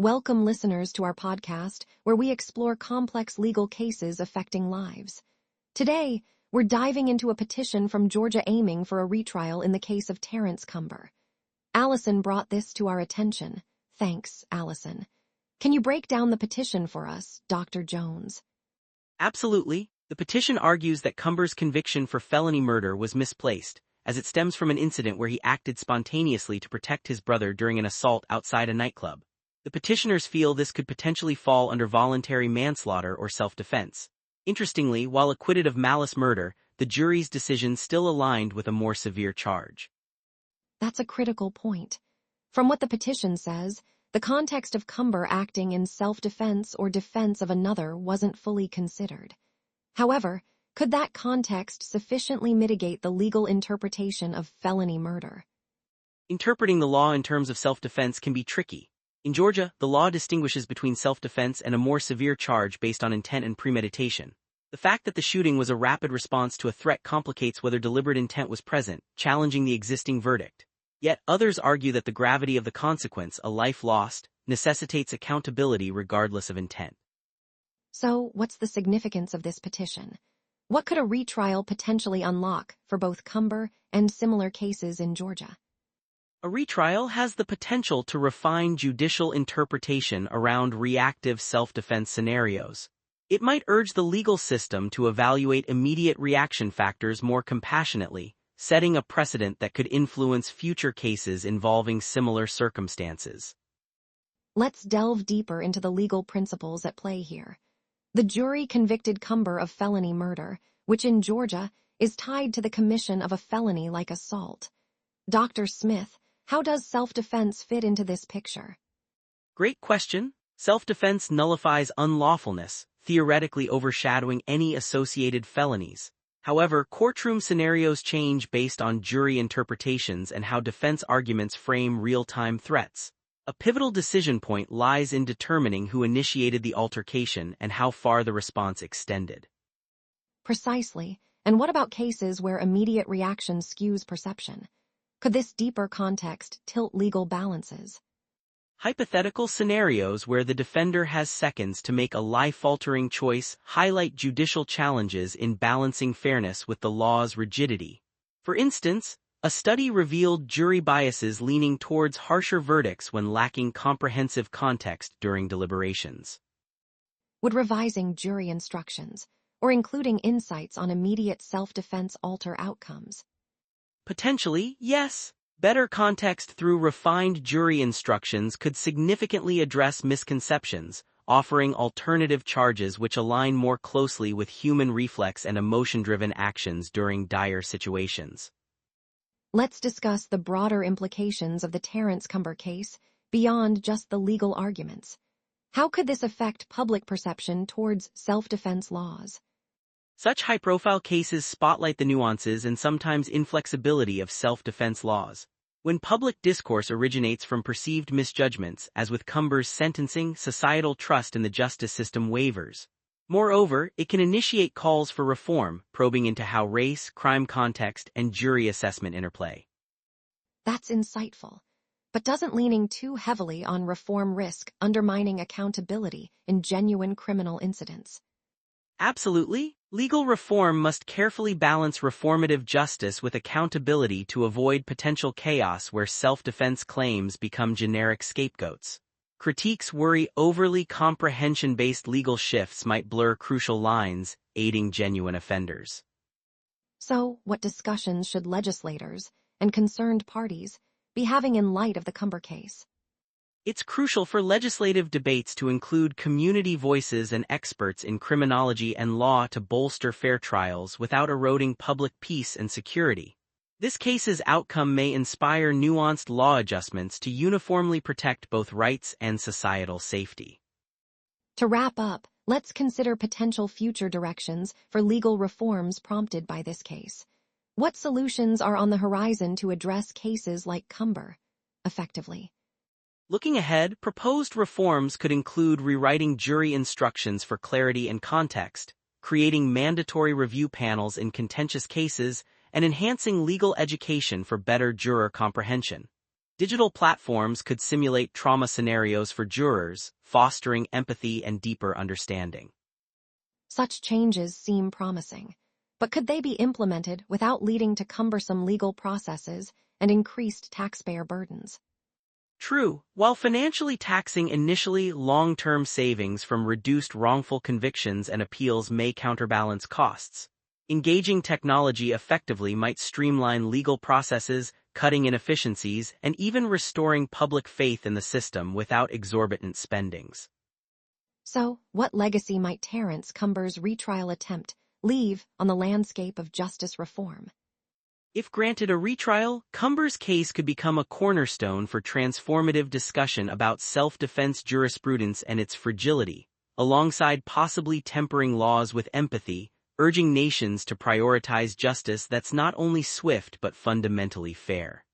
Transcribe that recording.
Welcome listeners to our podcast where we explore complex legal cases affecting lives. Today, we're diving into a petition from Georgia aiming for a retrial in the case of Terrence Cumber. Allison brought this to our attention. Thanks, Allison. Can you break down the petition for us, Dr. Jones? Absolutely. The petition argues that Cumber's conviction for felony murder was misplaced, as it stems from an incident where he acted spontaneously to protect his brother during an assault outside a nightclub. The petitioners feel this could potentially fall under voluntary manslaughter or self-defense. Interestingly, while acquitted of malice murder, the jury's decision still aligned with a more severe charge. That's a critical point. From what the petition says, the context of Cumber acting in self-defense or defense of another wasn't fully considered. However, could that context sufficiently mitigate the legal interpretation of felony murder? Interpreting the law in terms of self-defense can be tricky. In Georgia, the law distinguishes between self-defense and a more severe charge based on intent and premeditation. The fact that the shooting was a rapid response to a threat complicates whether deliberate intent was present, challenging the existing verdict. Yet others argue that the gravity of the consequence, a life lost, necessitates accountability regardless of intent. So, what's the significance of this petition? What could a retrial potentially unlock for both Cumber and similar cases in Georgia? A retrial has the potential to refine judicial interpretation around reactive self-defense scenarios. It might urge the legal system to evaluate immediate reaction factors more compassionately, setting a precedent that could influence future cases involving similar circumstances. Let's delve deeper into the legal principles at play here. The jury convicted Cumber of felony murder, which in Georgia is tied to the commission of a felony like assault. Dr. Smith, how does self-defense fit into this picture? Great question. Self-defense nullifies unlawfulness, theoretically overshadowing any associated felonies. However, courtroom scenarios change based on jury interpretations and how defense arguments frame real-time threats. A pivotal decision point lies in determining who initiated the altercation and how far the response extended. Precisely. And what about cases where immediate reaction skews perception? Could this deeper context tilt legal balances? Hypothetical scenarios where the defender has seconds to make a life-altering choice highlight judicial challenges in balancing fairness with the law's rigidity. For instance, a study revealed jury biases leaning towards harsher verdicts when lacking comprehensive context during deliberations. Would revising jury instructions or including insights on immediate self-defense alter outcomes? Potentially, yes. Better context through refined jury instructions could significantly address misconceptions, offering alternative charges which align more closely with human reflex and emotion-driven actions during dire situations. Let's discuss the broader implications of the Terrence Cumber case beyond just the legal arguments. How could this affect public perception towards self-defense laws? Such high-profile cases spotlight the nuances and sometimes inflexibility of self-defense laws. When public discourse originates from perceived misjudgments, as with Cumber's sentencing, societal trust in the justice system wavers. Moreover, it can initiate calls for reform, probing into how race, crime context, and jury assessment interplay. That's insightful. But doesn't leaning too heavily on reform risk undermining accountability in genuine criminal incidents? Absolutely. Legal reform must carefully balance reformative justice with accountability to avoid potential chaos where self-defense claims become generic scapegoats. Critiques worry overly comprehension-based legal shifts might blur crucial lines, aiding genuine offenders. So, what discussions should legislators and concerned parties be having in light of the Cumber case? It's crucial for legislative debates to include community voices and experts in criminology and law to bolster fair trials without eroding public peace and security. This case's outcome may inspire nuanced law adjustments to uniformly protect both rights and societal safety. To wrap up, let's consider potential future directions for legal reforms prompted by this case. What solutions are on the horizon to address cases like Cumber effectively? Looking ahead, proposed reforms could include rewriting jury instructions for clarity and context, creating mandatory review panels in contentious cases, and enhancing legal education for better juror comprehension. Digital platforms could simulate trauma scenarios for jurors, fostering empathy and deeper understanding. Such changes seem promising, but could they be implemented without leading to cumbersome legal processes and increased taxpayer burdens? True, while financially taxing initially, long-term savings from reduced wrongful convictions and appeals may counterbalance costs. Engaging technology effectively might streamline legal processes, cutting inefficiencies, and even restoring public faith in the system without exorbitant spendings. So, what legacy might Terrence Cumber's retrial attempt leave on the landscape of justice reform? If granted a retrial, Cumber's case could become a cornerstone for transformative discussion about self-defense jurisprudence and its fragility, alongside possibly tempering laws with empathy, urging nations to prioritize justice that's not only swift but fundamentally fair.